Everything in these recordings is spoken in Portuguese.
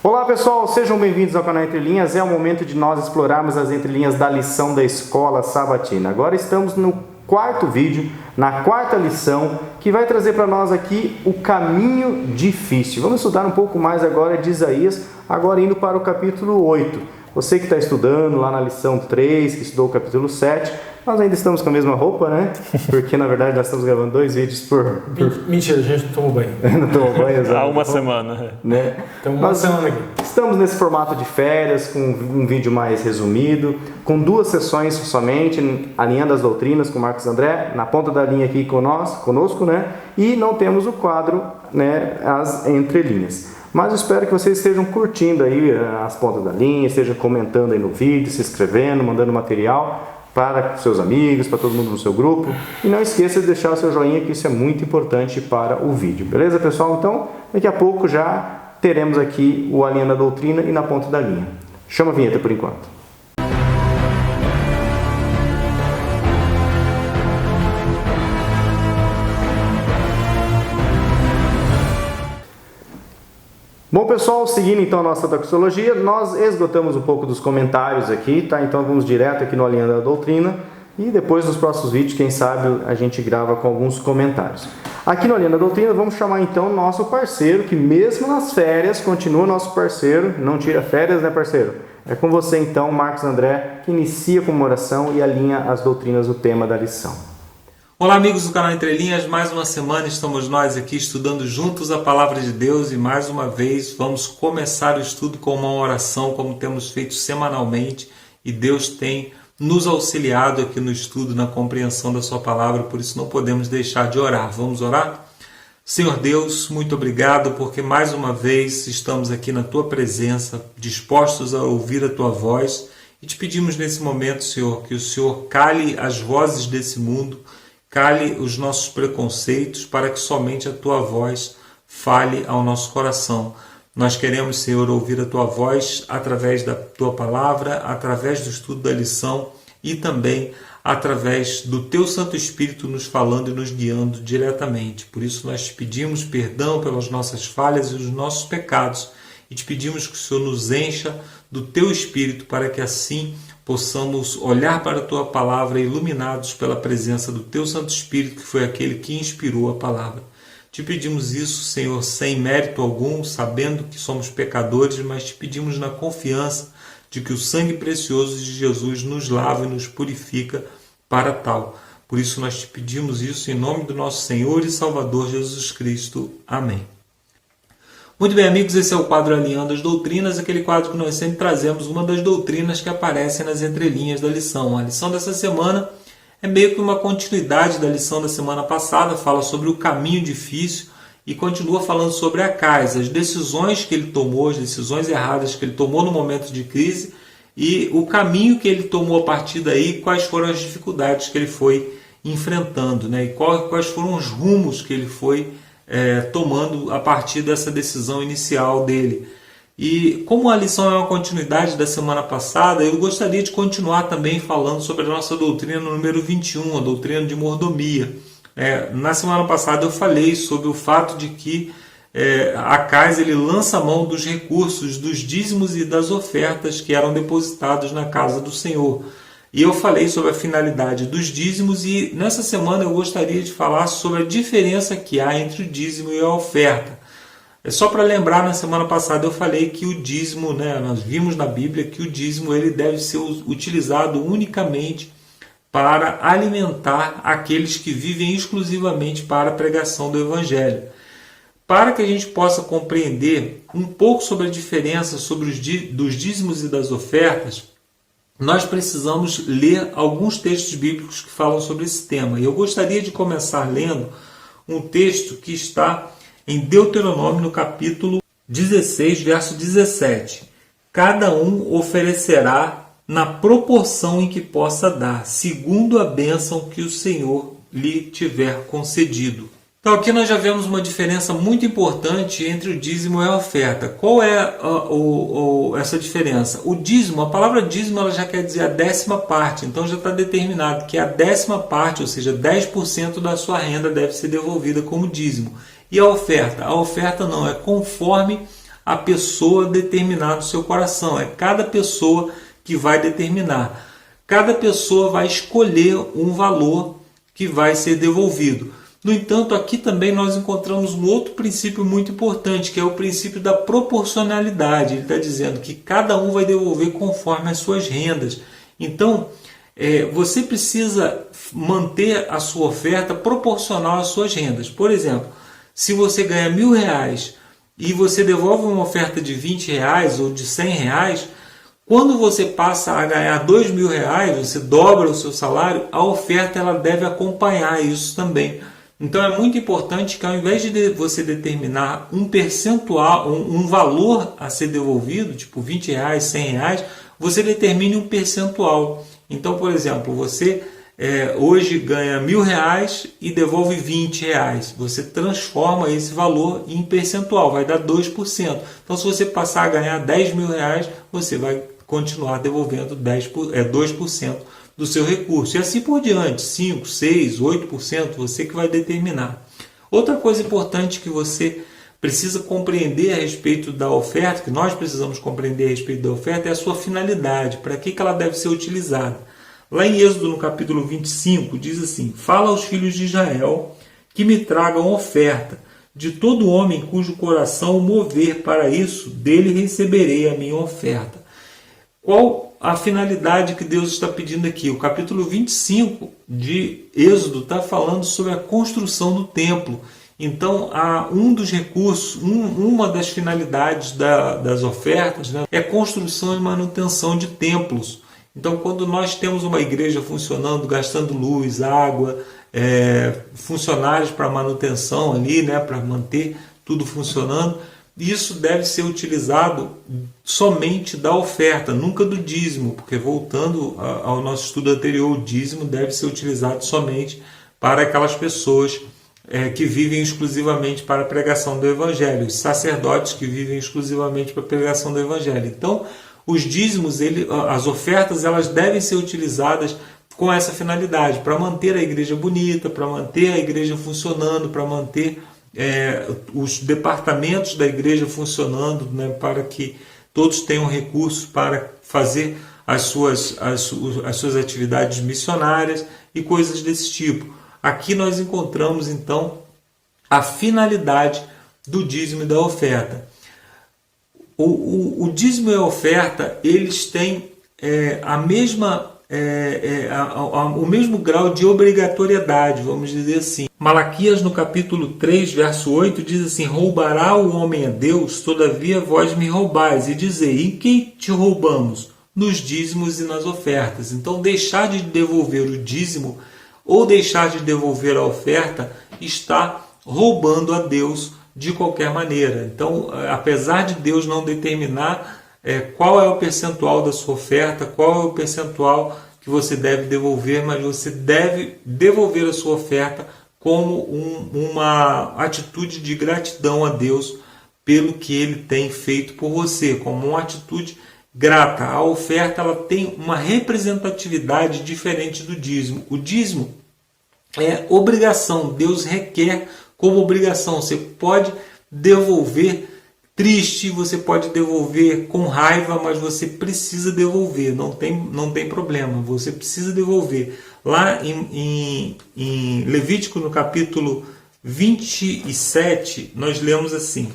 Olá pessoal, sejam bem-vindos ao canal Entre Linhas. É o momento de nós explorarmos as entrelinhas da lição da Escola Sabatina. Agora estamos no quarto vídeo, na quarta lição, que vai trazer para nós aqui o caminho difícil. Vamos estudar um pouco mais agora de Isaías, agora indo para o capítulo 8. Você que está estudando lá na lição 3, que estudou o capítulo 7, nós ainda estamos com a mesma roupa, né? Porque na verdade nós estamos gravando 2 vídeos por... Mentira, a gente não tomou banho. Não tomou banho, exato. Há uma semana. Né? Então, uma semana aqui. Estamos nesse formato de férias, com um vídeo mais resumido, com 2 sessões somente, alinhando as doutrinas com o Marcos André, na ponta da linha aqui conosco, né? E não temos o quadro, né, as entrelinhas. Mas eu espero que vocês estejam curtindo aí as pontas da linha, estejam comentando aí no vídeo, se inscrevendo, mandando material para seus amigos, para todo mundo no seu grupo. E não esqueça de deixar o seu joinha, que isso é muito importante para o vídeo. Beleza, pessoal? Então, daqui a pouco já teremos aqui o Alinhando a Doutrina e na ponta da linha. Chama a vinheta por enquanto. Bom pessoal, seguindo então a nossa doxologia, nós esgotamos um pouco dos comentários aqui, tá? Então vamos direto aqui no Alinhando a Doutrina e depois nos próximos vídeos, quem sabe, a gente grava com alguns comentários. Aqui no Alinhando a Doutrina vamos chamar então nosso parceiro, que mesmo nas férias continua nosso parceiro, não tira férias, né parceiro? É com você então, Marcos André, que inicia com uma oração e alinha as doutrinas do tema da lição. Olá amigos do canal Entre Linhas, mais uma semana estamos nós aqui estudando juntos a Palavra de Deus e mais uma vez vamos começar o estudo com uma oração como temos feito semanalmente e Deus tem nos auxiliado aqui no estudo, na compreensão da sua Palavra, por isso não podemos deixar de orar. Vamos orar? Senhor Deus, muito obrigado porque mais uma vez estamos aqui na Tua presença, dispostos a ouvir a Tua voz e te pedimos nesse momento, Senhor, que o Senhor cale as vozes desse mundo, cale os nossos preconceitos para que somente a Tua voz fale ao nosso coração. Nós queremos, Senhor, ouvir a Tua voz através da Tua Palavra, através do estudo da lição e também através do Teu Santo Espírito nos falando e nos guiando diretamente. Por isso nós te pedimos perdão pelas nossas falhas e os nossos pecados e te pedimos que o Senhor nos encha do Teu Espírito para que assim possamos olhar para a Tua Palavra iluminados pela presença do Teu Santo Espírito, que foi aquele que inspirou a Palavra. Te pedimos isso, Senhor, sem mérito algum, sabendo que somos pecadores, mas te pedimos na confiança de que o sangue precioso de Jesus nos lava e nos purifica para tal. Por isso nós te pedimos isso em nome do nosso Senhor e Salvador Jesus Cristo. Amém. Muito bem, amigos, esse é o quadro Alinhando as Doutrinas, aquele quadro que nós sempre trazemos uma das doutrinas que aparecem nas entrelinhas da lição. A lição dessa semana é meio que uma continuidade da lição da semana passada, fala sobre o caminho difícil e continua falando sobre Acais, as decisões que ele tomou, as decisões erradas que ele tomou no momento de crise e o caminho que ele tomou a partir daí, quais foram as dificuldades que ele foi enfrentando, né? E quais foram os rumos que ele foi tomando a partir dessa decisão inicial dele. E como a lição é uma continuidade da semana passada, eu gostaria de continuar também falando sobre a nossa doutrina número 21, a doutrina de mordomia. Na semana passada eu falei sobre o fato de que Acais ele lança a mão dos recursos, dos dízimos e das ofertas que eram depositados na casa do Senhor. E eu falei sobre a finalidade dos dízimos e nessa semana eu gostaria de falar sobre a diferença que há entre o dízimo e a oferta. Só para lembrar, na semana passada eu falei que o dízimo, nós vimos na Bíblia que o dízimo ele deve ser utilizado unicamente para alimentar aqueles que vivem exclusivamente para a pregação do Evangelho. Para que a gente possa compreender um pouco sobre a diferença dos dízimos e das ofertas, nós precisamos ler alguns textos bíblicos que falam sobre esse tema. E eu gostaria de começar lendo um texto que está em Deuteronômio, no capítulo 16, verso 17. Cada um oferecerá na proporção em que possa dar, segundo a bênção que o Senhor lhe tiver concedido. Então aqui nós já vemos uma diferença muito importante entre o dízimo e a oferta. Qual é essa diferença? O dízimo, a palavra dízimo ela já quer dizer a 10ª parte, então já está determinado que a 10ª parte, ou seja, 10% da sua renda deve ser devolvida como dízimo. E a oferta? A oferta não, é conforme a pessoa determinar no seu coração. É cada pessoa que vai determinar. Cada pessoa vai escolher um valor que vai ser devolvido. No entanto, aqui também nós encontramos um outro princípio muito importante, que é o princípio da proporcionalidade. Ele está dizendo que cada um vai devolver conforme as suas rendas. Então, você precisa manter a sua oferta proporcional às suas rendas. Por exemplo, se você ganha R$1.000 e você devolve uma oferta de R$20 ou de R$100, quando você passa a ganhar R$2.000, você dobra o seu salário, a oferta ela deve acompanhar isso também. Então é muito importante que ao invés de você determinar um percentual, um valor a ser devolvido, tipo R$20, R$100, você determine um percentual. Então, por exemplo, você hoje ganha R$1.000 e devolve R$20. Você transforma esse valor em percentual, vai dar 2%. Então, se você passar a ganhar R$10.000, você vai continuar devolvendo 2% do seu recurso. E assim por diante, 5%, 6%, 8%, você que vai determinar. Outra coisa importante que você precisa compreender a respeito da oferta, que nós precisamos compreender a respeito da oferta, é a sua finalidade, para que ela deve ser utilizada. Lá em Êxodo, no capítulo 25, diz assim: fala aos filhos de Israel que me tragam oferta. De todo homem cujo coração o mover para isso, dele receberei a minha oferta. Qual a finalidade que Deus está pedindo aqui? O capítulo 25 de Êxodo está falando sobre a construção do templo. Então, um dos recursos, uma das finalidades das ofertas, né, é construção e manutenção de templos. Então, quando nós temos uma igreja funcionando, gastando luz, água, funcionários para manutenção ali, né, para manter tudo funcionando, isso deve ser utilizado somente da oferta, nunca do dízimo, porque voltando ao nosso estudo anterior, o dízimo deve ser utilizado somente para aquelas pessoas que vivem exclusivamente para a pregação do Evangelho, os sacerdotes que vivem exclusivamente para a pregação do Evangelho. Então, os dízimos, as ofertas, elas devem ser utilizadas com essa finalidade, para manter a igreja bonita, para manter a igreja funcionando, para manter os departamentos da igreja funcionando, né, para que todos tenham recursos para fazer as suas atividades missionárias e coisas desse tipo. Aqui nós encontramos então a finalidade do dízimo e da oferta. O dízimo e a oferta, eles têm o mesmo grau de obrigatoriedade, vamos dizer assim. Malaquias, no capítulo 3, verso 8, diz assim: roubará o homem a Deus, todavia vós me roubais, e dizei: em que te roubamos? Nos dízimos e nas ofertas. Então, deixar de devolver o dízimo ou deixar de devolver a oferta está roubando a Deus de qualquer maneira. Então, apesar de Deus não determinar qual é o percentual da sua oferta, qual é o percentual que você deve devolver, mas você deve devolver a sua oferta como uma atitude de gratidão a Deus pelo que Ele tem feito por você, como uma atitude grata. A oferta ela tem uma representatividade diferente do dízimo. O dízimo é obrigação, Deus requer como obrigação. Você pode devolver triste, você pode devolver com raiva, mas você precisa devolver, não tem problema, você precisa devolver. Lá em Levítico, no capítulo 27, nós lemos assim: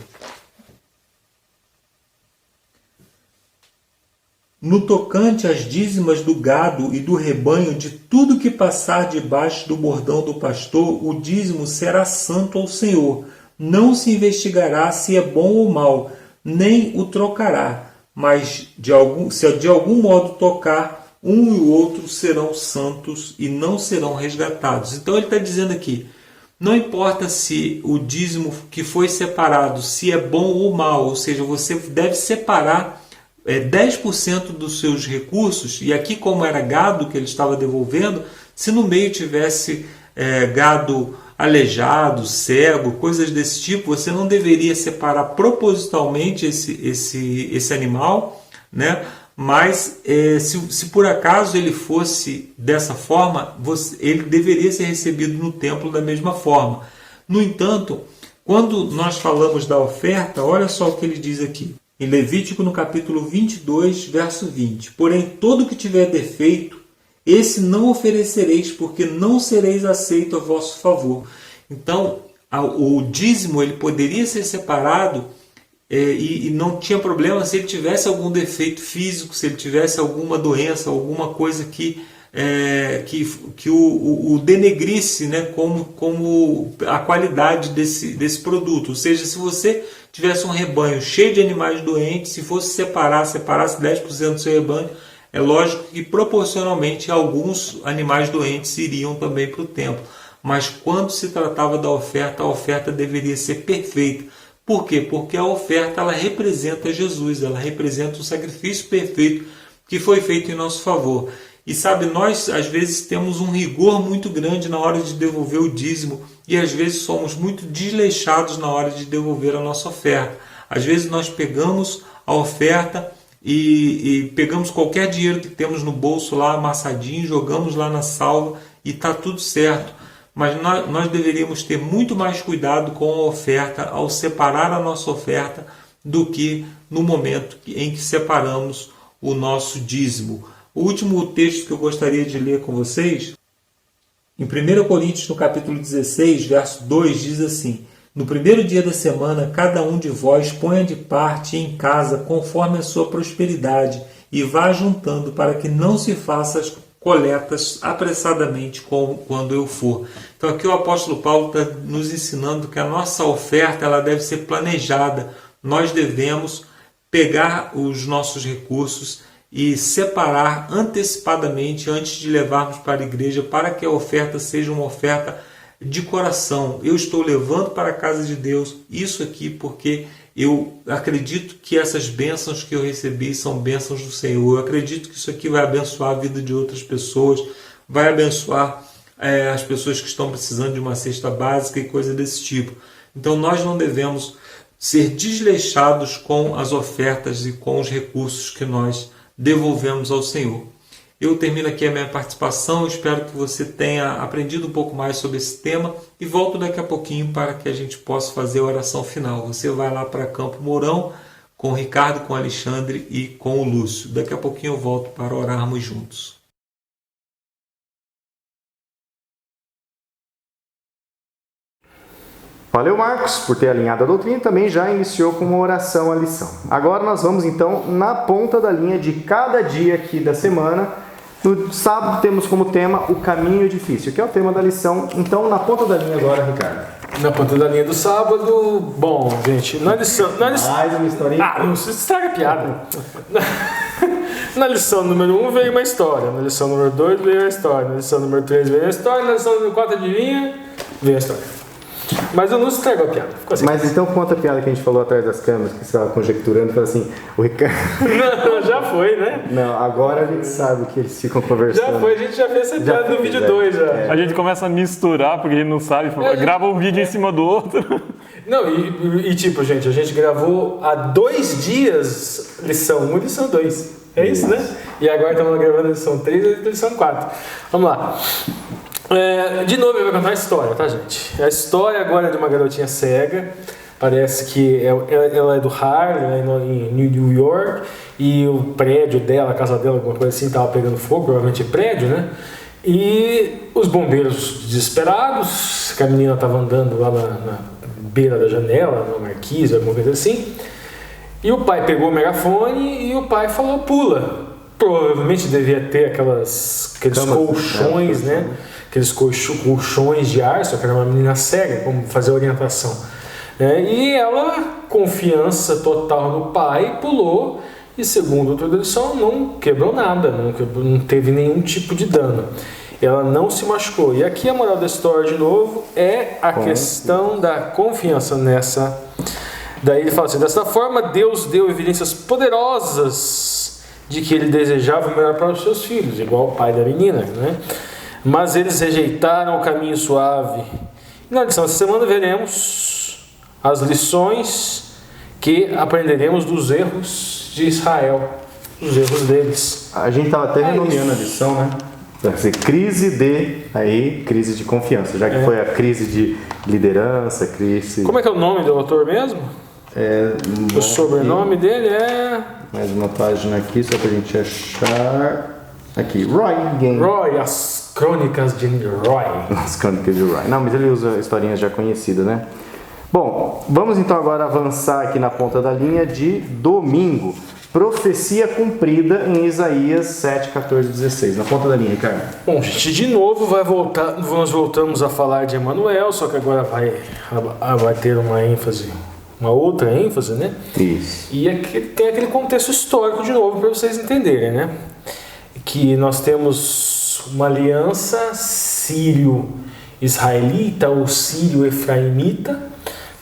no tocante às dízimas do gado e do rebanho, de tudo que passar debaixo do bordão do pastor, o dízimo será santo ao Senhor. Não se investigará se é bom ou mal, nem o trocará, mas se de algum modo tocar, um e o outro serão santos e não serão resgatados. Então ele está dizendo aqui, não importa se o dízimo que foi separado, se é bom ou mal, ou seja, você deve separar 10% dos seus recursos, e aqui como era gado que ele estava devolvendo, se no meio tivesse gado aleijado, cego, coisas desse tipo, você não deveria separar propositalmente esse animal, né? Mas se por acaso ele fosse dessa forma, ele deveria ser recebido no templo da mesma forma. No entanto, Quando nós falamos da oferta, olha só o que ele diz aqui. Em Levítico, no capítulo 22, verso 20. Porém, todo que tiver defeito, esse não oferecereis, porque não sereis aceito a vosso favor. Então, o dízimo ele poderia ser separado e não tinha problema se ele tivesse algum defeito físico, se ele tivesse alguma doença, alguma coisa que o denegrisse, né, como a qualidade desse produto. Ou seja, se você tivesse um rebanho cheio de animais doentes, se fosse separasse 10% do seu rebanho, é lógico que proporcionalmente alguns animais doentes iriam também para o templo. Mas quando se tratava da oferta, a oferta deveria ser perfeita. Por quê? Porque a oferta ela representa Jesus, ela representa o sacrifício perfeito que foi feito em nosso favor. E sabe, nós às vezes temos um rigor muito grande na hora de devolver o dízimo e às vezes somos muito desleixados na hora de devolver a nossa oferta. Às vezes nós pegamos a oferta e pegamos qualquer dinheiro que temos no bolso lá amassadinho, jogamos lá na salva e está tudo certo. Mas nós deveríamos ter muito mais cuidado com a oferta ao separar a nossa oferta do que no momento em que separamos o nosso dízimo. O último texto que eu gostaria de ler com vocês, em 1 Coríntios, no capítulo 16, verso 2, diz assim: no primeiro dia da semana, cada um de vós ponha de parte em casa conforme a sua prosperidade e vá juntando para que não se faça as coletas apressadamente quando eu for. Então aqui o apóstolo Paulo está nos ensinando que a nossa oferta ela deve ser planejada. Nós devemos pegar os nossos recursos e separar antecipadamente antes de levarmos para a igreja, para que a oferta seja uma oferta de coração. Eu estou levando para a casa de Deus isso aqui porque eu acredito que essas bênçãos que eu recebi são bênçãos do Senhor. Eu acredito que isso aqui vai abençoar a vida de outras pessoas, vai abençoar as pessoas que estão precisando de uma cesta básica e coisa desse tipo. Então nós não devemos ser desleixados com as ofertas e com os recursos que nós devolvemos ao Senhor. Eu termino aqui a minha participação, espero que você tenha aprendido um pouco mais sobre esse tema e volto daqui a pouquinho para que a gente possa fazer a oração final. Você vai lá para Campo Mourão com o Ricardo, com o Alexandre e com o Lúcio. Daqui a pouquinho eu volto para orarmos juntos. Valeu, Marcos, por ter alinhado a doutrina e também já iniciou com uma oração a lição. Agora nós vamos então na ponta da linha de cada dia aqui da semana. No sábado temos como tema o caminho difícil, que é o tema da lição. Então, na ponta da linha agora, Ricardo. Na ponta da linha do sábado, bom, gente, na lição... Mais uma historinha. Ah, não se estraga a piada. Na lição número 1 veio uma história, na lição número 2 veio a história, na lição número 3 veio a história, na lição número 4 adivinha, veio a história. Mas eu não estrago a piada. Assim. Mas então conta a piada que a gente falou atrás das câmeras, que você estava conjecturando, falou assim, o Ricardo... Não, já foi, né? Não, agora a gente sabe que eles ficam conversando. Já foi, a gente já fez essa piada no vídeo 2 já. A gente começa a misturar, porque a gente não sabe, grava um vídeo em cima do outro. Não, e tipo, gente, a gente gravou há 2 dias lição 1 e lição 2. É isso, né? E agora estamos gravando a lição 3 e a lição 4. Vamos lá. De novo eu vou contar a história, tá, gente? A história agora é de uma garotinha cega. Parece que ela é do Harlem, em New York, e o prédio dela, a casa dela, alguma coisa assim, estava pegando fogo, provavelmente prédio, né? E os bombeiros desesperados, que a menina estava andando lá na beira da janela, na marquise, alguma coisa assim. E o pai pegou o megafone e o pai falou, pula. Provavelmente devia ter aqueles colchões, né? Aqueles colchões de ar, só que era uma menina cega, como fazer orientação. E ela, confiança total no pai, pulou e, segundo a tradição, não quebrou nada, não teve nenhum tipo de dano. Ela não se machucou. E aqui a moral da história, de novo, é a questão da confiança nessa. Daí ele fala assim, dessa forma Deus deu evidências poderosas de que ele desejava o melhor para os seus filhos, igual o pai da menina, né? Mas eles rejeitaram o caminho suave. E na lição dessa semana veremos as lições que aprenderemos dos erros de Israel, os erros deles. A gente estava até renomeando a lição, né? Vai ser crise de confiança, já que foi a crise de liderança, crise... Como é que é o nome do autor mesmo? O sobrenome dele é... Mais uma página aqui, só pra gente achar... Aqui, Roy Gain. Roy, as crônicas de Roy. As crônicas de Roy. Não, mas ele usa historinhas já conhecidas, né? Bom, vamos então agora avançar aqui na ponta da linha de domingo. Profecia cumprida em Isaías 7, 14 e 16. Na ponta da linha, Ricardo. Bom, gente, de novo nós voltamos a falar de Emanuel, só que agora vai ter uma outra ênfase, né? Isso. E tem aquele contexto histórico de novo para vocês entenderem, né? Que nós temos uma aliança sírio-israelita ou sírio-efraimita,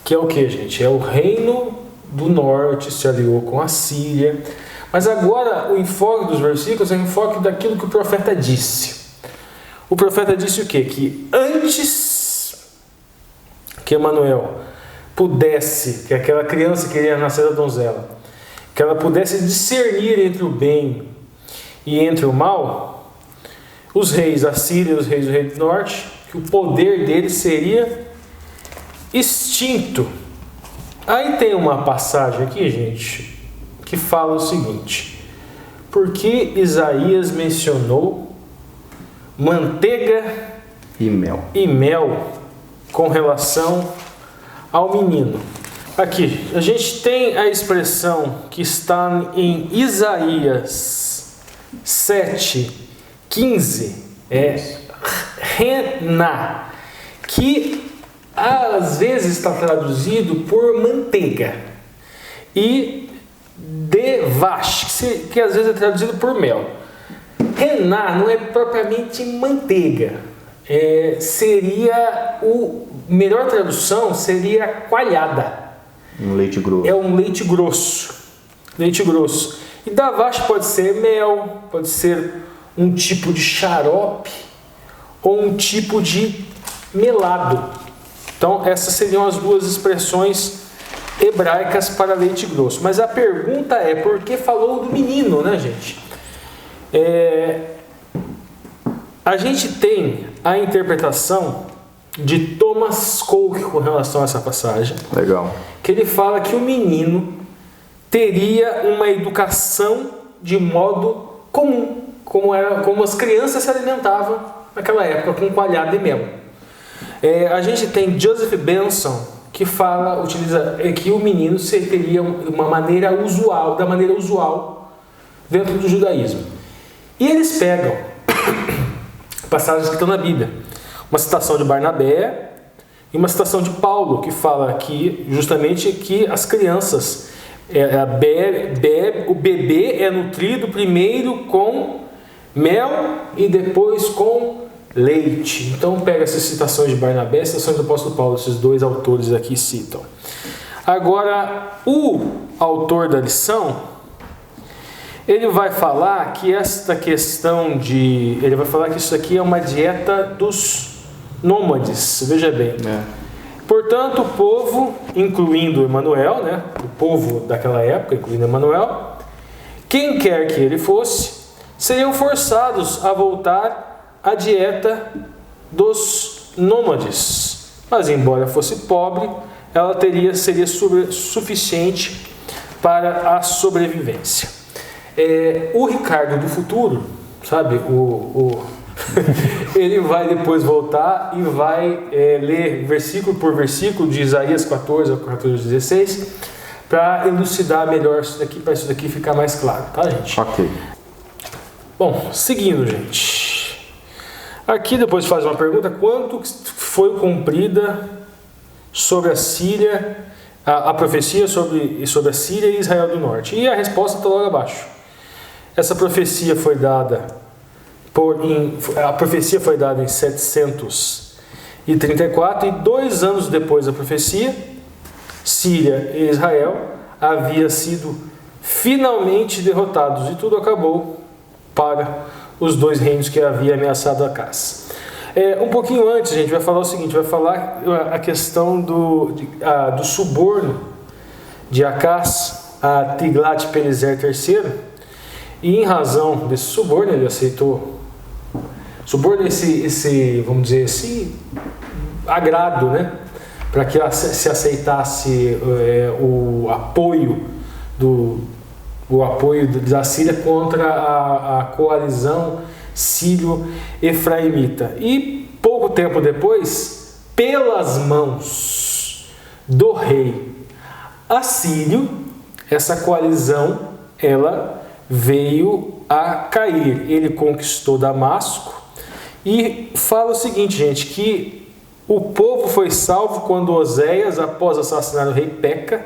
que é o que, gente? É o reino do norte se aliou com a Síria. Mas agora o enfoque dos versículos é o enfoque daquilo que o profeta disse. O profeta disse o quê? Que antes que Emanuel pudesse, que aquela criança que iria nascer da donzela, que ela pudesse discernir entre o bem e entre o mal, os reis da Síria e os reis do reino do norte, que o poder deles seria extinto. Aí tem uma passagem aqui, gente, que fala o seguinte: porque Isaías mencionou manteiga e mel com relação ao menino. Aqui, a gente tem a expressão que está em Isaías 7:15, rená, que às vezes está traduzido por manteiga, e devash, que às vezes é traduzido por mel. Rená não é propriamente manteiga, seria melhor tradução seria coalhada. Um leite grosso. É um leite grosso. Leite grosso. E davash pode ser mel, pode ser um tipo de xarope ou um tipo de melado. Então essas seriam as duas expressões hebraicas para leite grosso. Mas a pergunta é, por que falou do menino, né, gente? A gente tem a interpretação de Thomas Cole com relação a essa passagem. Legal. Que ele fala que o menino teria uma educação de modo comum, como as crianças se alimentavam naquela época, com coalhada e mel. A gente tem Joseph Benson que utiliza que o menino teria uma maneira usual, da maneira usual dentro do judaísmo. E eles pegam passagens que estão na Bíblia, uma citação de Barnabé e uma citação de Paulo, que fala que justamente que as crianças, o bebê é nutrido primeiro com mel e depois com leite. Então pega essas citações de Barnabé e citações do apóstolo Paulo, esses dois autores aqui citam. Agora, o autor da lição, ele vai falar que ele vai falar que isso aqui é uma dieta dos nômades, veja bem. Portanto, o povo, incluindo Emanuel, né, o povo daquela época, incluindo Emanuel, quem quer que ele fosse, seriam forçados a voltar à dieta dos nômades. Mas, embora fosse pobre, ela seria suficiente para a sobrevivência. O Ricardo do futuro, sabe, ele vai depois voltar e vai ler versículo por versículo de Isaías 14 a 16 para elucidar melhor isso daqui, para isso daqui ficar mais claro, tá, gente? Ok. Bom, seguindo, gente. Aqui depois faz uma pergunta: quanto foi cumprida sobre a Síria, a profecia sobre a Síria e Israel do Norte? E a resposta está logo abaixo. Essa profecia foi dada em 734, e 2 anos depois da profecia, Síria e Israel haviam sido finalmente derrotados, e tudo acabou para os dois reinos que haviam ameaçado a casa. Um pouquinho antes, a gente vai falar o seguinte, vai falar a questão do suborno de Acaz a Tiglat-Pileser III, e em razão desse suborno ele aceitou suborno, vamos dizer, esse agrado, né? Para que se aceitasse o apoio da Síria contra a coalizão sírio-efraimita. E pouco tempo depois, pelas mãos do rei assírio, essa coalizão ela veio a cair. Ele conquistou Damasco e fala o seguinte, gente, que o povo foi salvo quando Oséias, após assassinar o rei Peca,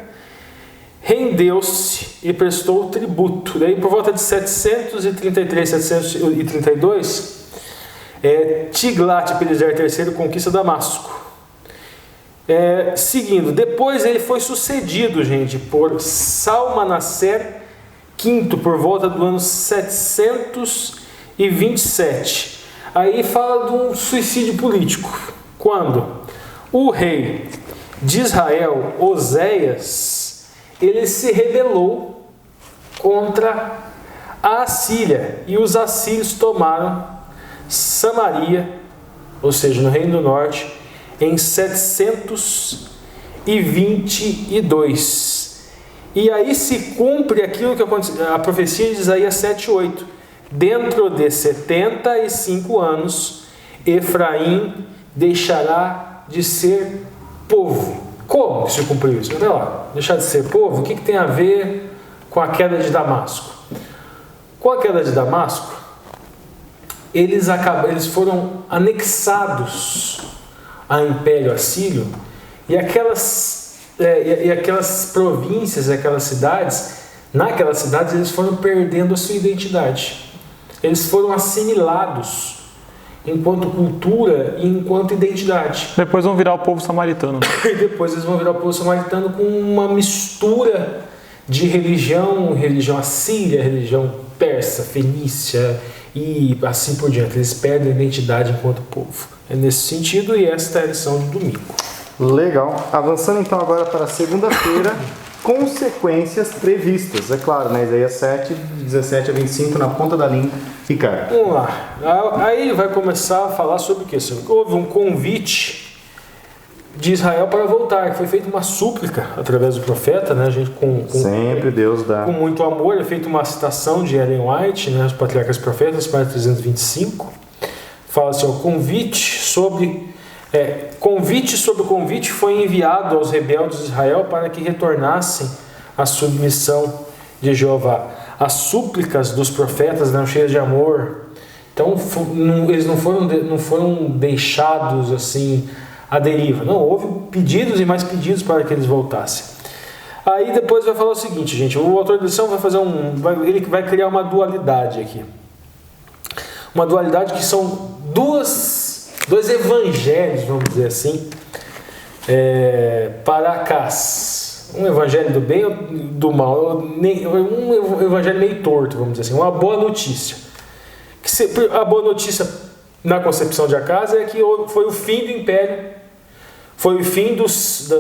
rendeu-se e prestou tributo. Daí, por volta de 733, 732, Tiglat-Pileser III conquista Damasco. Seguindo, depois ele foi sucedido, gente, por Salmanaser V, por volta do ano 727. Aí fala de um suicídio político. Quando o rei de Israel, Oséias, ele se rebelou contra a Assíria, e os assírios tomaram Samaria, ou seja, no Reino do Norte, em 722. E aí se cumpre aquilo que a profecia de Isaías 7:8. Dentro de 75 anos, Efraim deixará de ser povo. Como se cumpriu isso? Olha lá, deixar de ser povo, o que tem a ver com a queda de Damasco? Com a queda de Damasco, eles foram anexados ao Império Assírio, e aquelas províncias, aquelas cidades, naquelas cidades eles foram perdendo a sua identidade. Eles foram assimilados enquanto cultura e enquanto identidade. Depois vão virar o povo samaritano. E depois eles vão virar o povo samaritano com uma mistura de religião assíria, religião persa, fenícia e assim por diante. Eles perdem a identidade enquanto povo. É nesse sentido, e esta é a lição de domingo. Legal. Avançando então agora para a segunda-feira, consequências previstas. É claro, né? Isaías 7, 17 a 25, na ponta da língua. Ricardo. Vamos lá. Aí ele vai começar a falar sobre o quê? Houve um convite de Israel para voltar, que foi feita uma súplica através do profeta, né? A gente sempre Deus dá. Com muito amor, é feita uma citação de Ellen White, né? Os Patriarcas e Profetas, página 325. Fala assim, o convite sobre o convite foi enviado aos rebeldes de Israel para que retornassem à submissão de Jeová. As súplicas dos profetas eram cheias de amor. Então eles não foram deixados assim à deriva. Não, houve pedidos e mais pedidos para que eles voltassem. Aí depois vai falar o seguinte, gente. O autor da lição ele vai criar uma dualidade aqui. Uma dualidade que são dois evangelhos, vamos dizer assim, paracás. Um evangelho do bem ou do mal, um evangelho meio torto, vamos dizer assim, uma boa notícia. A boa notícia na concepção de Acas é que foi o fim do império, foi o fim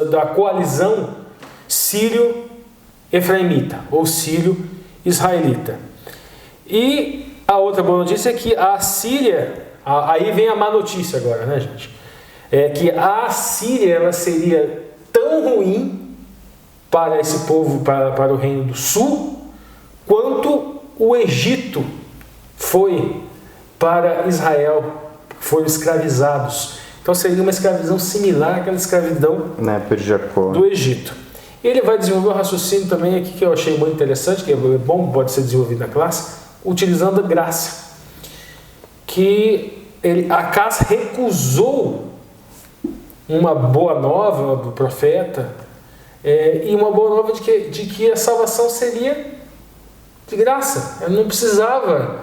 da coalizão sírio-efraimita, ou sírio-israelita. E a outra boa notícia é que a Síria, aí vem a má notícia agora, né, gente? É que a Síria ela seria tão ruim para esse povo, para o Reino do Sul, quanto o Egito foi para Israel, foram escravizados. Então seria uma escravidão similar àquela escravidão do Egito. Ele vai desenvolver um raciocínio também aqui que eu achei muito interessante, que é bom, pode ser desenvolvido na classe, utilizando a graça. Que Acas recusou uma boa nova do profeta, e uma boa nova de que a salvação seria de graça. Ele não precisava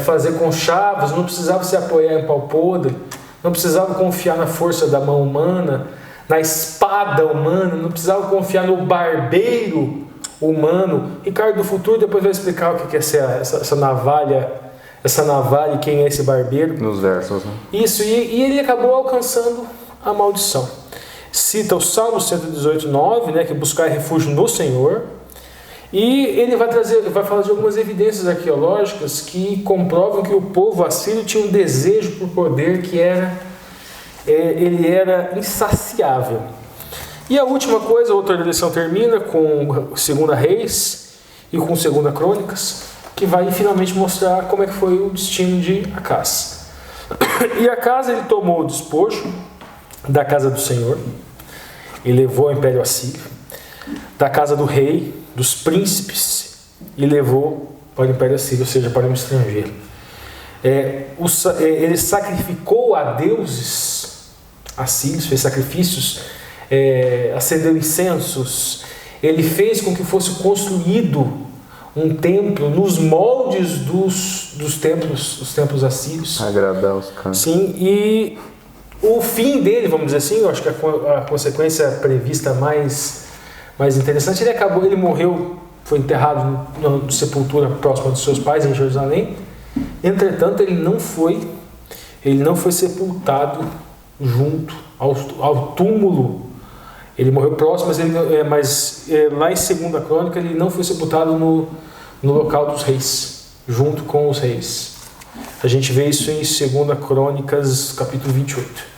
fazer conchavos, não precisava se apoiar em pau podre, não precisava confiar na força da mão humana, na espada humana, não precisava confiar no barbeiro humano. Ricardo do futuro depois vai explicar o que é essa navalha e quem é esse barbeiro. Nos versos, né? Isso, e ele acabou alcançando a maldição. Cita o Salmo 118:9, né, que buscar refúgio no Senhor. E ele vai falar de algumas evidências arqueológicas que comprovam que o povo assírio tinha um desejo por poder que ele era insaciável. E a última coisa, a outra lição termina com 2 Reis e com 2 Crônicas, que vai finalmente mostrar como é que foi o destino de Acaz. E Acaz, ele tomou o despojo da casa do Senhor e levou ao Império Assírio, da casa do rei, dos príncipes, e levou para o Império Assírio, ou seja, para um estrangeiro. Ele sacrificou a deuses assírios, fez sacrifícios, acendeu incensos. Ele fez com que fosse construído um templo nos moldes dos templos assírios. Agradar os caras. Sim, e o fim dele, vamos dizer assim, eu acho que a consequência prevista mais interessante, ele morreu, foi enterrado na sepultura próxima dos seus pais em Jerusalém. Entretanto, ele não foi sepultado junto ao túmulo. Ele morreu próximo, mas lá em 2 Crônica ele não foi sepultado no local dos reis, junto com os reis. A gente vê isso em 2 Crônicas, capítulo 28.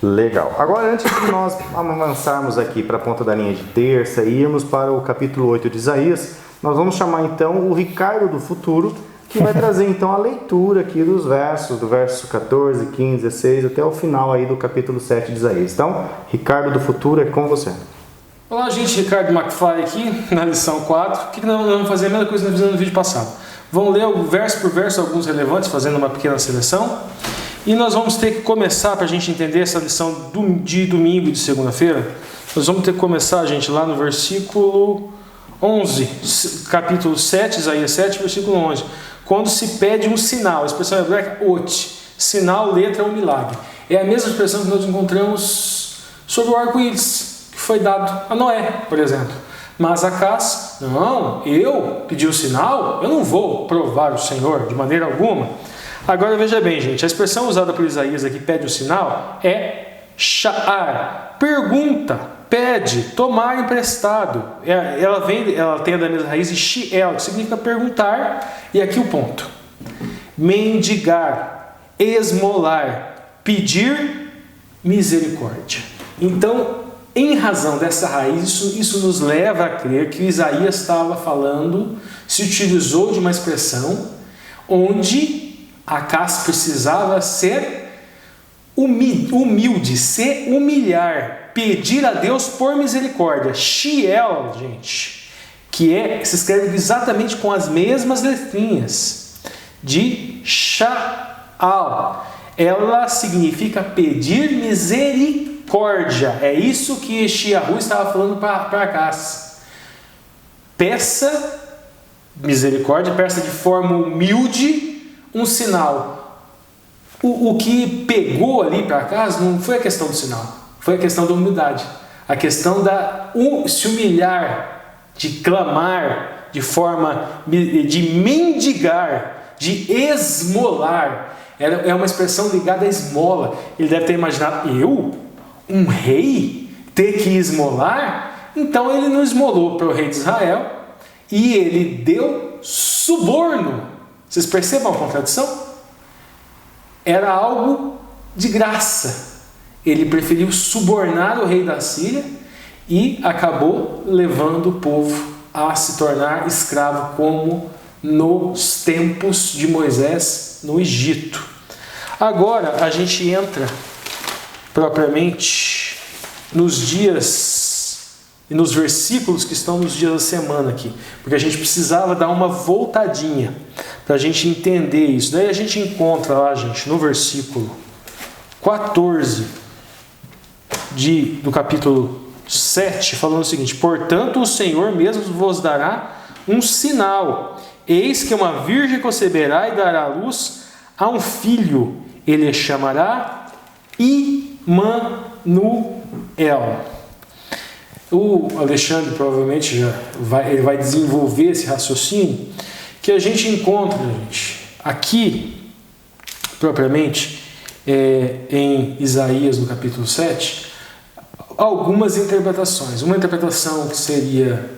Legal. Agora, antes de nós avançarmos aqui para a ponta da linha de terça e irmos para o capítulo 8 de Isaías, nós vamos chamar então o Ricardo do Futuro, que vai trazer então a leitura aqui dos versos, do verso 14, 15, 16, até o final aí do capítulo 7 de Isaías. Então, Ricardo do Futuro, é com você. Olá, gente, Ricardo McFly aqui, na lição 4. O que nós vamos fazer? A mesma coisa que nós fizemos no vídeo passado. Vamos ler verso por verso alguns relevantes, fazendo uma pequena seleção. E nós vamos ter que começar, para a gente entender essa lição de domingo e de segunda-feira, nós vamos ter que começar, gente, lá no versículo 11, capítulo 7, Isaías 7, versículo 11. Quando se pede um sinal, a expressão hebraica ot, sinal, letra ou milagre. É a mesma expressão que nós encontramos sobre o arco-íris, que foi dado a Noé, por exemplo. Mas Acaz, não, eu pedi o sinal, eu não vou provar o Senhor de maneira alguma. Agora veja bem, gente, a expressão usada por Isaías aqui, pede o sinal, é sha'ar, pergunta, pede, tomar emprestado. Ela tem a da mesma raiz de shi'el, que significa perguntar, e aqui o ponto. Mendigar, esmolar, pedir misericórdia. Então, em razão dessa raiz, isso nos leva a crer que Isaías estava falando, se utilizou de uma expressão onde Acaz precisava ser humilde, se humilhar, pedir a Deus por misericórdia. Shiel, gente, se escreve exatamente com as mesmas letrinhas de Sha'al. Ela significa pedir misericórdia. É isso que Yeshayahu estava falando para Acaz. Peça misericórdia, peça de forma humilde um sinal. O que pegou ali para Acaz não foi a questão do sinal, foi a questão da humildade, a questão se humilhar, de clamar, de forma de mendigar, de esmolar. É uma expressão ligada à esmola. Ele deve ter imaginado, um rei, ter que esmolar? Então ele não esmolou para o rei de Israel e ele deu suborno. Vocês percebam a contradição? Era algo de graça. Ele preferiu subornar o rei da Síria e acabou levando o povo a se tornar escravo, como nos tempos de Moisés no Egito. Agora a gente entra propriamente nos dias e nos versículos que estão nos dias da semana aqui, porque a gente precisava dar uma voltadinha para a gente entender isso. Daí a gente encontra lá, gente, no versículo 14 do capítulo 7, falando o seguinte: portanto o Senhor mesmo vos dará um sinal, eis que uma virgem conceberá e dará à luz a um filho, ele chamará Imanuel. O Alexandre provavelmente ele vai desenvolver esse raciocínio, que a gente encontra, gente, aqui propriamente em Isaías no capítulo 7, algumas interpretações. Uma interpretação que seria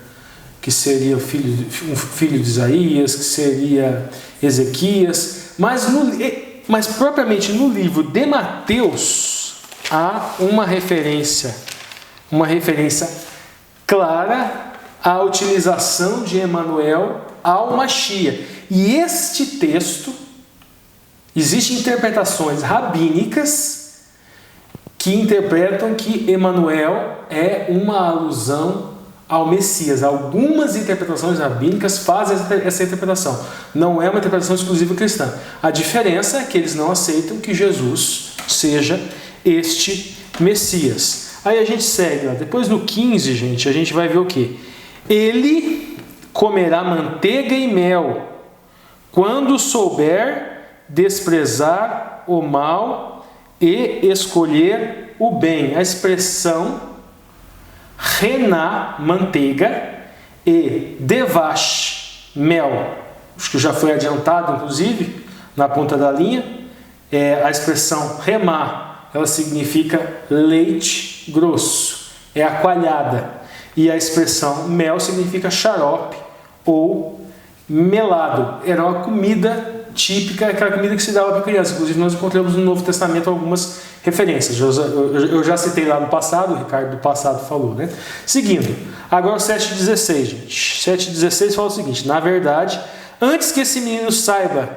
que seria um filho de Isaías, que seria Ezequias, mas propriamente no livro de Mateus há uma referência clara à utilização de Emanuel ao Mashiach. E este texto, existem interpretações rabínicas que interpretam que Emanuel é uma alusão ao Messias. Algumas interpretações rabínicas fazem essa interpretação. Não é uma interpretação exclusiva cristã. A diferença é que eles não aceitam que Jesus seja este Messias. Aí a gente segue lá. Depois no 15, gente, a gente vai ver o quê? Ele comerá manteiga e mel quando souber desprezar o mal e escolher o bem. A expressão rená, manteiga, e devash, mel. Acho que já foi adiantado, inclusive, na ponta da linha. A expressão remá, ela significa leite grosso, é a coalhada. E a expressão mel significa xarope ou melado. Era uma comida típica, aquela comida que se dava para criança. Inclusive nós encontramos no Novo Testamento algumas referências. Eu já citei lá no passado, o Ricardo do passado falou, né? Seguindo, agora o 7,16, gente. 7,16 fala o seguinte: na verdade, antes que esse menino saiba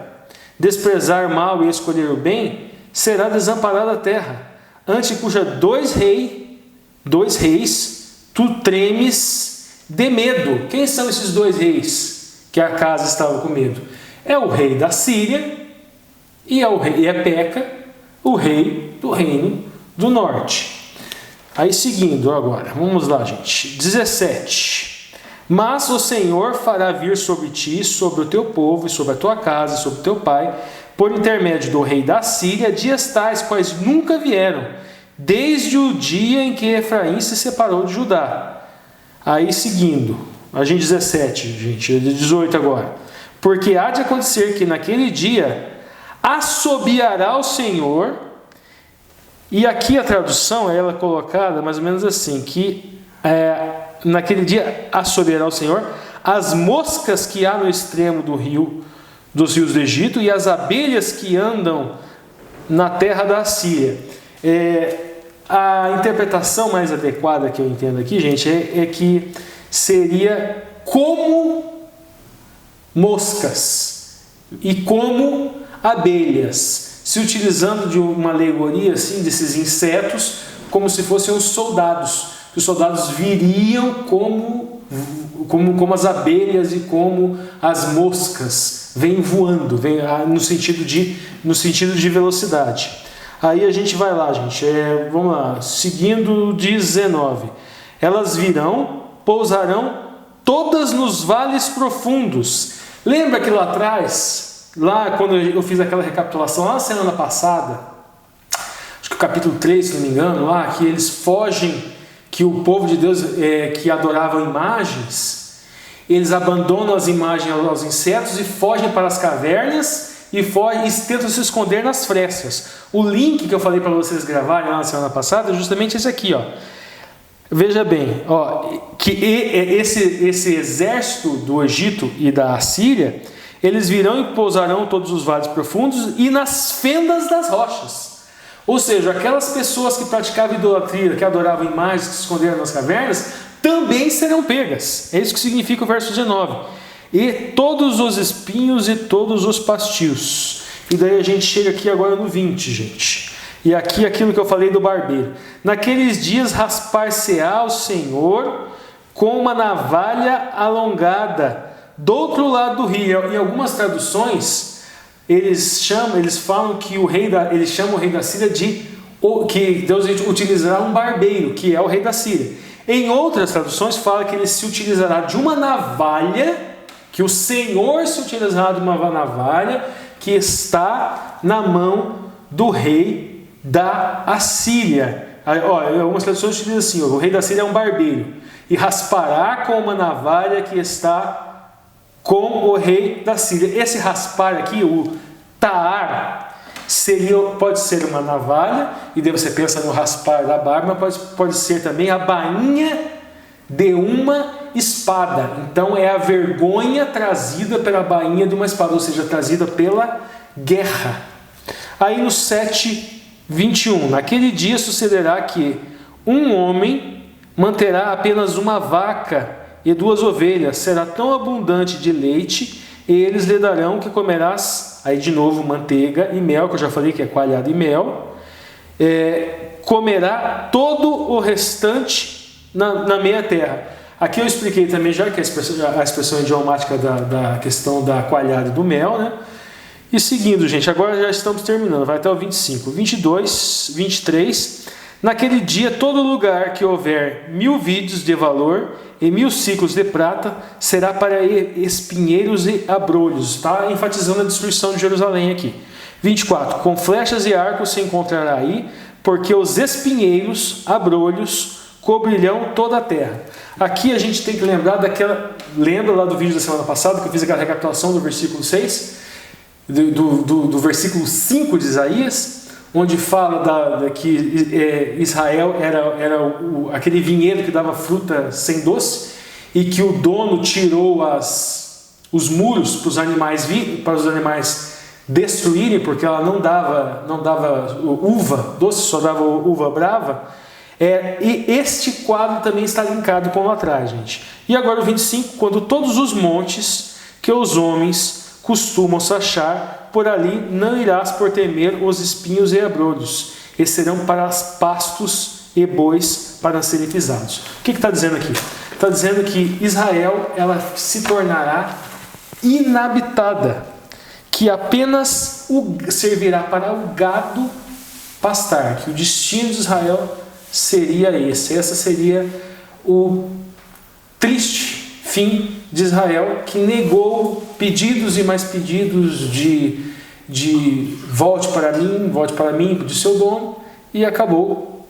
desprezar mal e escolher o bem, será desamparada a terra, ante cuja dois reis tu tremes de medo. Quem são esses dois reis que a casa estava com medo? É o rei da Síria e é Peca, o rei do reino do norte. Aí seguindo agora, vamos lá, gente. 17. Mas o Senhor fará vir sobre ti, sobre o teu povo, e sobre a tua casa, e sobre o teu pai, por intermédio do rei da Síria, dias tais quais nunca vieram, desde o dia em que Efraim se separou de Judá. Aí seguindo, a gente 17, gente, 18 agora. Porque há de acontecer que naquele dia assobiará o Senhor, e aqui a tradução ela é colocada mais ou menos assim, que naquele dia assobiará o Senhor as moscas que há no extremo dos rios do Egito, e as abelhas que andam na terra da Síria. A interpretação mais adequada que eu entendo aqui, gente, é que seria como moscas e como abelhas, se utilizando de uma alegoria assim, desses insetos, como se fossem os soldados, que os soldados viriam como as abelhas e como as moscas, vêm voando, vem no sentido de velocidade. Aí a gente vai lá, gente, vamos lá, seguindo 19. Elas virão, pousarão todas nos vales profundos. Lembra que lá atrás, lá quando eu fiz aquela recapitulação, lá na semana passada, acho que o capítulo 3, se não me engano, lá, que eles fogem, que o povo de Deus que adorava imagens, eles abandonam as imagens aos insetos e fogem para as cavernas e tentam se esconder nas frestas. O link que eu falei para vocês gravarem lá na semana passada é justamente esse aqui, ó. Veja bem, que esse exército do Egito e da Síria, eles virão e pousarão todos os vales profundos e nas fendas das rochas. Ou seja, aquelas pessoas que praticavam idolatria, que adoravam imagens, que se esconderam nas cavernas, também serão pegas. É isso que significa o verso 19. E todos os espinhos e todos os pastios. E daí a gente chega aqui agora no 20, gente. E aqui aquilo que eu falei do barbeiro. Naqueles dias raspar-se-á o Senhor com uma navalha alongada do outro lado do rio. Em algumas traduções, eles falam que eles chamam o rei da Síria que Deus utilizará um barbeiro, que é o rei da Síria. Em outras traduções, fala que ele se utilizará de uma navalha, que o Senhor se utilizará de uma navalha que está na mão do rei da Assíria. Algumas traduções utilizam assim: o rei da Síria é um barbeiro, e raspará com uma navalha que está com o rei da Síria. Esse raspar aqui, o ta'ar, pode ser uma navalha, e daí você pensa no raspar da barba, mas pode ser também a bainha de uma espada. Então é a vergonha trazida pela bainha de uma espada, ou seja, trazida pela guerra. Aí no 7:21, naquele dia sucederá que um homem manterá apenas uma vaca e 2 ovelhas, será tão abundante de leite, e eles lhe darão que comerás, aí de novo manteiga e mel, que eu já falei que é coalhada e mel, comerá todo o restante na meia terra. Aqui eu expliquei também já que a expressão idiomática da questão da coalhada e do mel, né? E seguindo, gente, agora já estamos terminando, vai até o 25. 22, 23. Naquele dia, todo lugar que houver 1000 vidros de valor e 1000 ciclos de prata será para espinheiros e abrolhos. Está enfatizando a destruição de Jerusalém aqui. 24. Com flechas e arcos se encontrará aí, porque os espinheiros, abrolhos, cobrirão toda a terra. Aqui a gente tem que lembrar lembra lá do vídeo da semana passada que eu fiz aquela recapitulação do versículo 6, do versículo 5 de Isaías, onde fala que Israel era aquele vinhedo que dava fruta sem doce e que o dono tirou os muros para os animais destruírem, porque ela não dava uva doce, só dava uva brava. E este quadro também está linkado com lá atrás, gente. E agora o 25, quando todos os montes que os homens costumam achar, por ali não irás por temer os espinhos e abrolhos, e serão para pastos e bois para serem pisados. O que está dizendo aqui? Está dizendo que Israel ela se tornará inabitada, que apenas servirá para o gado pastar, que o destino de Israel seria esse. Essa seria o triste fim de Israel, que negou pedidos e mais pedidos de volte para mim, do seu dono, e acabou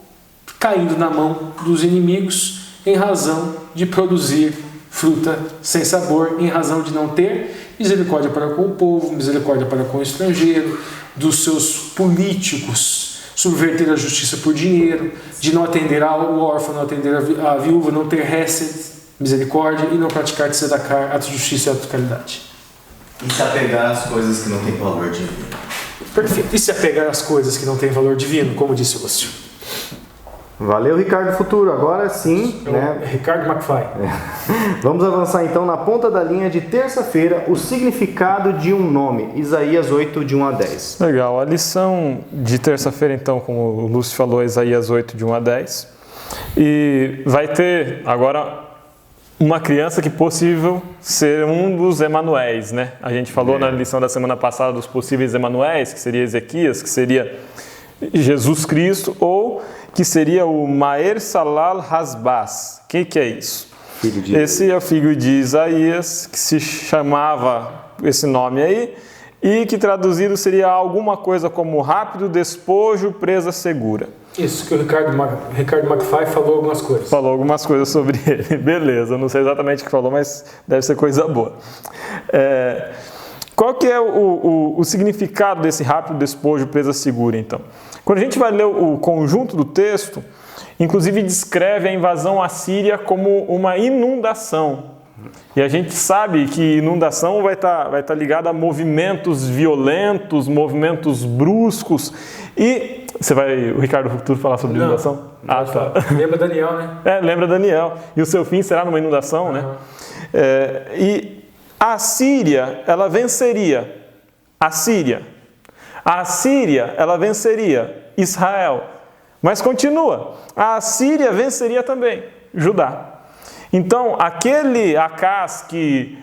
caindo na mão dos inimigos em razão de produzir fruta sem sabor, em razão de não ter misericórdia para com o povo, misericórdia para com o estrangeiro, dos seus políticos, subverter a justiça por dinheiro, de não atender ao órfão, não atender a viúva, não ter hesed, misericórdia, e não praticar tzedakah, atos de justiça e atos de caridade. E se apegar às coisas que não têm valor divino. Perfeito. E se apegar às coisas que não têm valor divino, como disse o Lúcio. Valeu, Ricardo Futuro. Agora sim, né? Ricardo McFly. Vamos avançar então na ponta da linha de terça-feira, o significado de um nome. Isaías 8, de 1 a 10. Legal. A lição de terça-feira, então, como o Lúcio falou, é Isaías 8, de 1 a 10. E vai ter agora uma criança que possível ser um dos Emanuéis, né? A gente falou na lição da semana passada dos possíveis Emanuéis, que seria Ezequias, que seria Jesus Cristo, ou que seria o Maer Salal Hasbaz. O que é isso? Esse é o filho de Isaías, que se chamava esse nome aí, e que traduzido seria alguma coisa como rápido despojo, presa segura. Isso, que o Ricardo McFly falou algumas coisas. Falou algumas coisas sobre ele. Beleza, não sei exatamente o que falou, mas deve ser coisa boa. Qual que é o significado desse rápido despojo, presa segura, então? Quando a gente vai ler o conjunto do texto, inclusive descreve a invasão assíria como uma inundação. E a gente sabe que inundação vai estar ligada a movimentos violentos, movimentos bruscos. E o Ricardo Futuro falar sobre inundação? Tá. Lembra Daniel, né? Lembra Daniel. E o seu fim será numa inundação, né? E a Assíria, ela venceria. A Assíria, ela venceria Israel. Mas continua. A Assíria venceria também Judá. Então, aquele Acaz que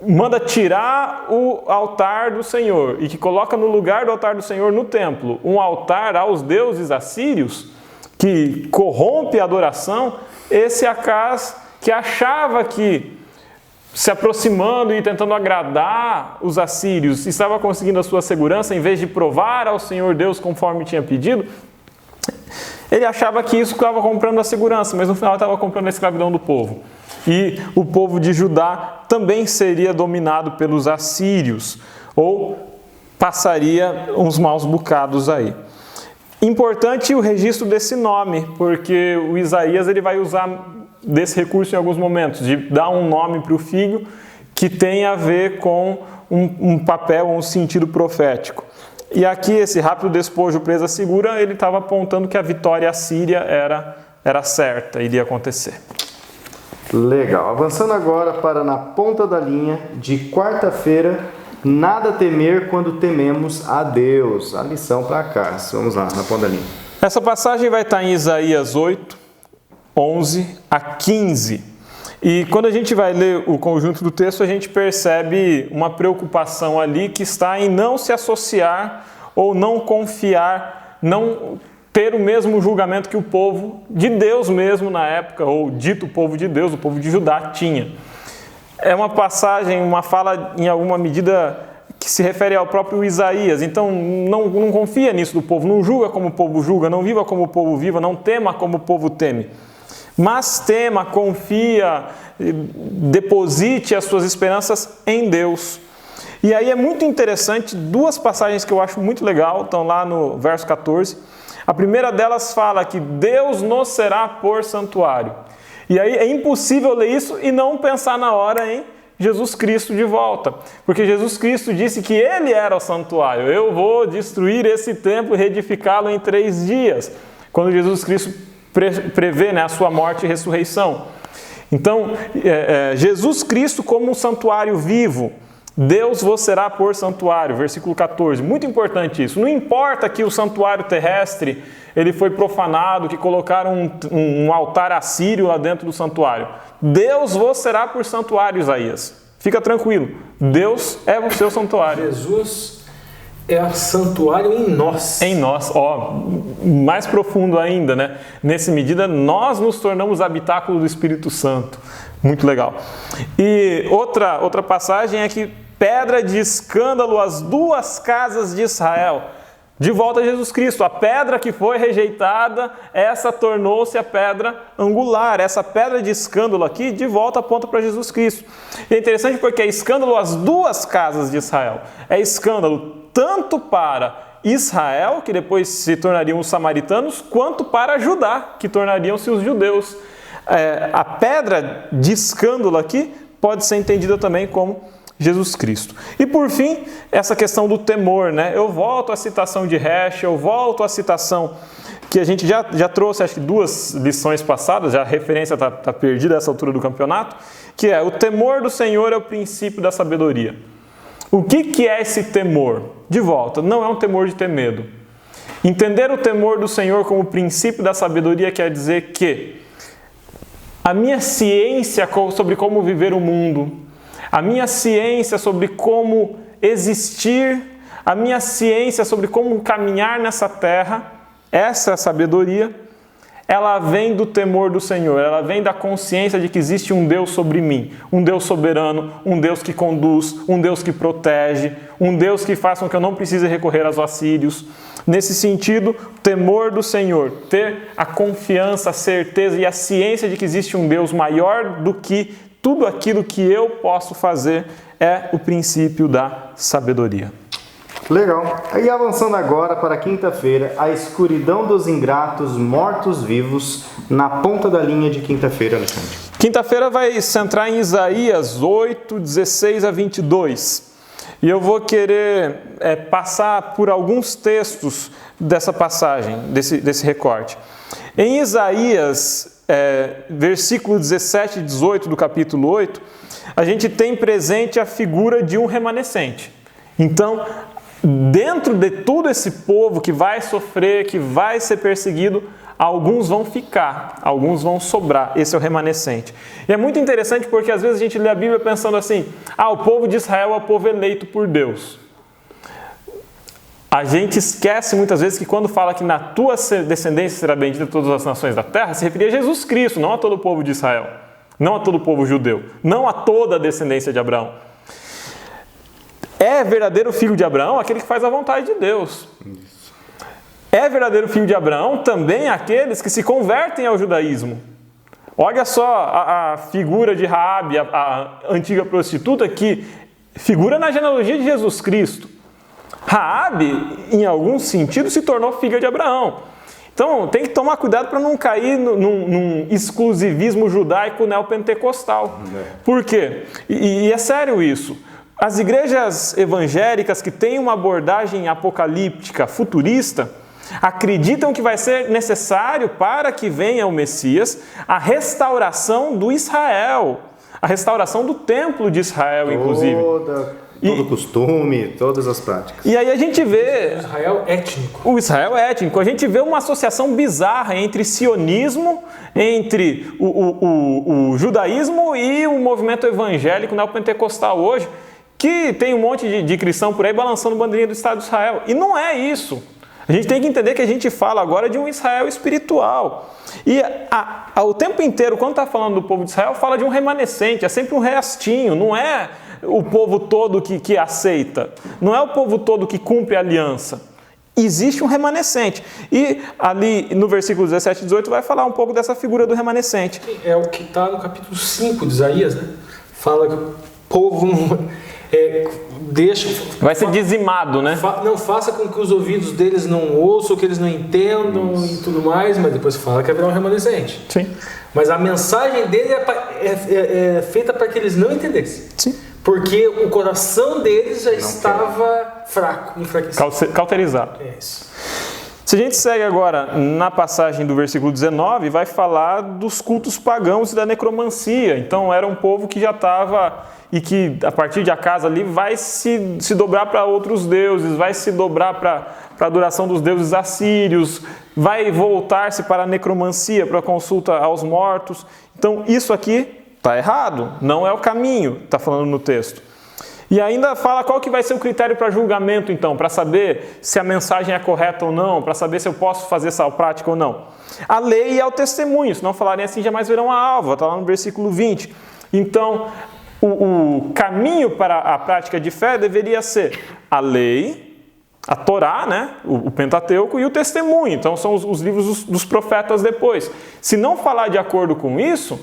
manda tirar o altar do Senhor e que coloca no lugar do altar do Senhor no templo um altar aos deuses assírios, que corrompe a adoração, esse Acaz que achava que se aproximando e tentando agradar os assírios estava conseguindo a sua segurança, em vez de provar ao Senhor Deus conforme tinha pedido, ele achava que isso estava comprando a segurança, mas no final estava comprando a escravidão do povo. E o povo de Judá também seria dominado pelos assírios, ou passaria uns maus bocados aí. Importante o registro desse nome, porque o Isaías ele vai usar desse recurso em alguns momentos, de dar um nome para o filho que tem a ver com um papel, um sentido profético. E aqui, esse rápido despojo, presa segura, ele estava apontando que a vitória assíria era certa, iria acontecer. Legal. Avançando agora para na ponta da linha de quarta-feira, nada temer quando tememos a Deus. A lição para cá. Vamos lá, na ponta da linha. Essa passagem vai estar em Isaías 8, 11 a 15. E quando a gente vai ler o conjunto do texto, a gente percebe uma preocupação ali que está em não se associar ou não confiar, não ter o mesmo julgamento que o povo de Deus mesmo na época, ou dito povo de Deus, o povo de Judá tinha. É uma passagem, uma fala em alguma medida que se refere ao próprio Isaías. Então não confia nisso do povo, não julga como o povo julga, não viva como o povo viva, não tema como o povo teme. Mas tema, confia, deposite as suas esperanças em Deus. E aí é muito interessante, duas passagens que eu acho muito legal, estão lá no verso 14. A primeira delas fala que Deus nos será por santuário. E aí é impossível ler isso e não pensar na hora em Jesus Cristo de volta. Porque Jesus Cristo disse que Ele era o santuário. Eu vou destruir esse templo e reedificá-lo em 3 dias. Quando Jesus Cristo prevê, né, a sua morte e ressurreição. Então, Jesus Cristo como um santuário vivo, Deus vos será por santuário, versículo 14, muito importante isso. Não importa que o santuário terrestre ele foi profanado, que colocaram um altar assírio lá dentro do santuário. Deus vos será por santuário, Isaías. Fica tranquilo, Deus é o seu santuário. Jesus é o santuário em nós. Em nós, mais profundo ainda, né? Nessa medida, nós nos tornamos habitáculo do Espírito Santo. Muito legal. E outra passagem é que pedra de escândalo as 2 casas de Israel. De volta a Jesus Cristo. A pedra que foi rejeitada, essa tornou-se a pedra angular. Essa pedra de escândalo aqui, de volta aponta para Jesus Cristo. E é interessante porque é escândalo as 2 casas de Israel. É escândalo tanto para Israel, que depois se tornariam os samaritanos, quanto para Judá, que tornariam-se os judeus. A pedra de escândalo aqui pode ser entendida também como Jesus Cristo. E por fim, essa questão do temor, né? Eu volto à citação de Heschel, eu volto à citação que a gente já trouxe, acho que 2 lições passadas, já a referência está perdida a essa altura do campeonato, que é: o temor do Senhor é o princípio da sabedoria. O que é esse temor? De volta, não é um temor de ter medo. Entender o temor do Senhor como princípio da sabedoria quer dizer que a minha ciência sobre como viver o mundo, a minha ciência sobre como existir, a minha ciência sobre como caminhar nessa terra, essa sabedoria, ela vem do temor do Senhor, ela vem da consciência de que existe um Deus sobre mim, um Deus soberano, um Deus que conduz, um Deus que protege, um Deus que faz com que eu não precise recorrer aos assírios. Nesse sentido, o temor do Senhor, ter a confiança, a certeza e a ciência de que existe um Deus maior do que tudo aquilo que eu posso fazer, é o princípio da sabedoria. Legal. E avançando agora para quinta-feira, a escuridão dos ingratos mortos-vivos, na ponta da linha de quinta-feira, Alexandre. Quinta-feira vai centrar em Isaías 8, 16 a 22. E eu vou querer passar por alguns textos dessa passagem, desse recorte. Em Isaías, versículo 17 e 18 do capítulo 8, a gente tem presente a figura de um remanescente. Então, dentro de todo esse povo que vai sofrer, que vai ser perseguido, alguns vão ficar, alguns vão sobrar. Esse é o remanescente. E é muito interessante porque às vezes a gente lê a Bíblia pensando assim: o povo de Israel é o povo eleito por Deus. A gente esquece muitas vezes que quando fala que na tua descendência será bendita todas as nações da terra, se referia a Jesus Cristo, não a todo o povo de Israel, não a todo o povo judeu, não a toda a descendência de Abraão. É verdadeiro filho de Abraão aquele que faz a vontade de Deus. É verdadeiro filho de Abraão também aqueles que se convertem ao judaísmo. Olha só a figura de Raabe, a antiga prostituta, que figura na genealogia de Jesus Cristo. Raabe, em algum sentido, se tornou filha de Abraão. Então, tem que tomar cuidado para não cair num exclusivismo judaico neopentecostal. Por quê? E é sério isso. As igrejas evangélicas que têm uma abordagem apocalíptica, futurista, acreditam que vai ser necessário para que venha o Messias a restauração do Israel, a restauração do templo de Israel, inclusive. Todo costume, todas as práticas. E aí a gente vê... Israel étnico. O Israel étnico. A gente vê uma associação bizarra entre sionismo, entre o judaísmo e o movimento evangélico neopentecostal hoje, que tem um monte de cristão por aí balançando bandeirinha do Estado de Israel. E não é isso. A gente tem que entender que a gente fala agora de um Israel espiritual. E o tempo inteiro, quando está falando do povo de Israel, fala de um remanescente, é sempre um restinho, não é o povo todo que aceita, não é o povo todo que cumpre a aliança. Existe um remanescente. E ali no versículo 17 e 18 vai falar um pouco dessa figura do remanescente. É o que está no capítulo 5 de Isaías, né? Fala que o povo vai ser dizimado, né? Não faça com que os ouvidos deles não ouçam, que eles não entendam e tudo mais, mas depois fala que haverá um remanescente. Sim. Mas a mensagem dele é feita para que eles não entendessem. Sim. Porque o coração deles já estava fraco, enfraquecido. Cauterizado. É isso. Se a gente segue agora na passagem do versículo 19, vai falar dos cultos pagãos e da necromancia. Então era um povo que já estava, e que a partir de Acás ali vai se dobrar para outros deuses, vai se dobrar para a adoração dos deuses assírios, vai voltar-se para a necromancia, para a consulta aos mortos. Então isso aqui está errado, não é o caminho, está falando no texto. E ainda fala qual que vai ser o critério para julgamento, então, para saber se a mensagem é correta ou não, para saber se eu posso fazer essa prática ou não. A lei e ao testemunho, se não falarem assim, jamais verão a alva, está lá no versículo 20. Então, o caminho para a prática de fé deveria ser a lei, a Torá, né, o Pentateuco, e o testemunho. Então, são os livros dos profetas depois. Se não falar de acordo com isso,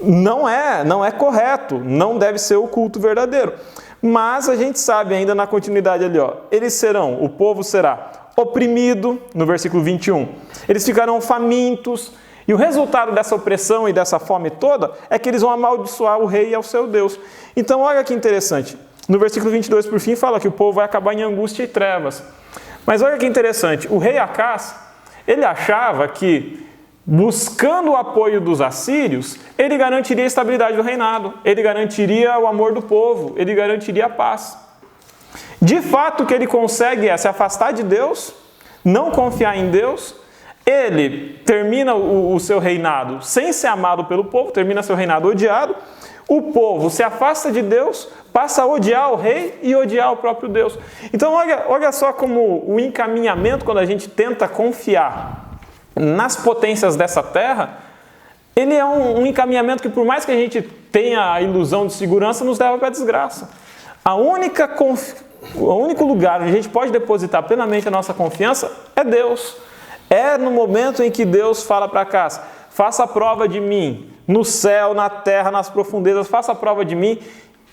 não é correto, não deve ser o culto verdadeiro. Mas a gente sabe ainda na continuidade ali, o povo será oprimido, no versículo 21. Eles ficarão famintos, e o resultado dessa opressão e dessa fome toda é que eles vão amaldiçoar o rei e ao seu Deus. Então olha que interessante, no versículo 22 por fim fala que o povo vai acabar em angústia e trevas. Mas olha que interessante, o rei Acás, ele achava que buscando o apoio dos assírios, ele garantiria a estabilidade do reinado, ele garantiria o amor do povo, ele garantiria a paz. De fato, o que ele consegue é se afastar de Deus, não confiar em Deus, ele termina o seu reinado sem ser amado pelo povo, termina seu reinado odiado, o povo se afasta de Deus, passa a odiar o rei e odiar o próprio Deus. Então olha só como o encaminhamento, quando a gente tenta confiar nas potências dessa terra, ele é um encaminhamento que, por mais que a gente tenha a ilusão de segurança, nos leva para a desgraça. O único lugar onde a gente pode depositar plenamente a nossa confiança é Deus. É no momento em que Deus fala para Acás, faça a prova de mim, no céu, na terra, nas profundezas, faça a prova de mim,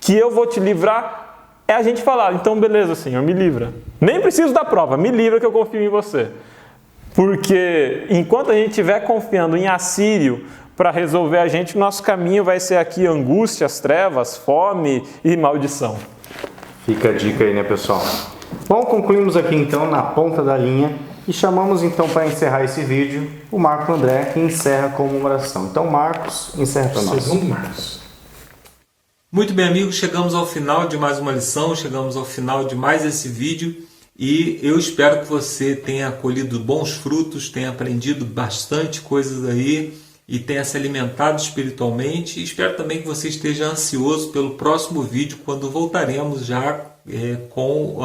que eu vou te livrar. É a gente falar, então beleza, Senhor, me livra. Nem preciso da prova, me livra que eu confio em você. Porque enquanto a gente estiver confiando em assírio para resolver a gente, nosso caminho vai ser aqui angústias, trevas, fome e maldição. Fica a dica aí, né, pessoal? Bom, concluímos aqui então na ponta da linha e chamamos então para encerrar esse vídeo o Marco André, que encerra com uma oração. Então, Marcos, encerra para nós. Segundo Marcos. Muito bem, amigos, chegamos ao final de mais uma lição, chegamos ao final de mais esse vídeo. E eu espero que você tenha colhido bons frutos, tenha aprendido bastante coisas aí e tenha se alimentado espiritualmente. E espero também que você esteja ansioso pelo próximo vídeo, quando voltaremos já com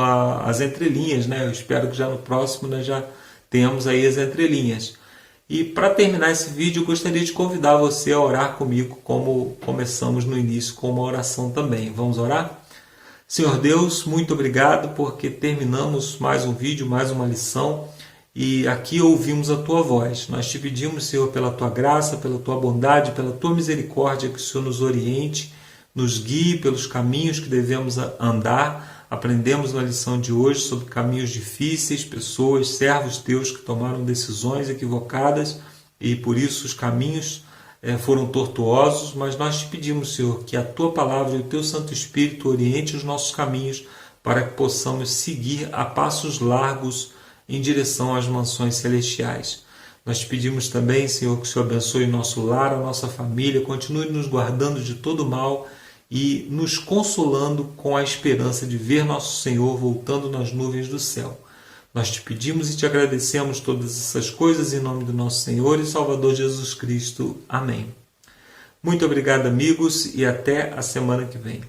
as entrelinhas, né? Eu espero que já no próximo nós já tenhamos aí as entrelinhas. E para terminar esse vídeo, eu gostaria de convidar você a orar comigo, como começamos no início com uma oração também. Vamos orar? Senhor Deus, muito obrigado porque terminamos mais um vídeo, mais uma lição e aqui ouvimos a Tua voz. Nós te pedimos, Senhor, pela Tua graça, pela Tua bondade, pela Tua misericórdia, que o Senhor nos oriente, nos guie pelos caminhos que devemos andar, Aprendemos na lição de hoje sobre caminhos difíceis, pessoas, servos teus que tomaram decisões equivocadas e por isso os caminhos foram tortuosos, mas nós te pedimos, Senhor, que a tua palavra e o teu Santo Espírito oriente os nossos caminhos para que possamos seguir a passos largos em direção às mansões celestiais. Nós te pedimos também, Senhor, que o Senhor abençoe nosso lar, a nossa família, continue nos guardando de todo mal e nos consolando com a esperança de ver nosso Senhor voltando nas nuvens do céu. Nós te pedimos e te agradecemos todas essas coisas em nome do nosso Senhor e Salvador Jesus Cristo. Amém. Muito obrigado, amigos, e até a semana que vem.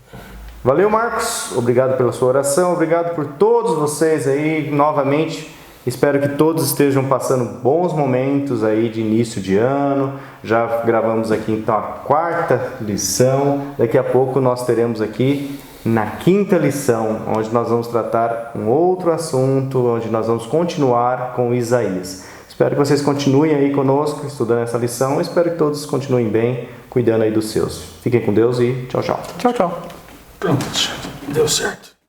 Valeu, Marcos. Obrigado pela sua oração. Obrigado por todos vocês aí novamente. Espero que todos estejam passando bons momentos aí de início de ano. Já gravamos aqui então a 4ª lição. Daqui a pouco nós teremos aqui na 5ª lição, onde nós vamos tratar um outro assunto, onde nós vamos continuar com Isaías. Espero que vocês continuem aí conosco, estudando essa lição. Espero que todos continuem bem, cuidando aí dos seus. Fiquem com Deus e tchau, tchau. Tchau, tchau. Pronto, deu certo.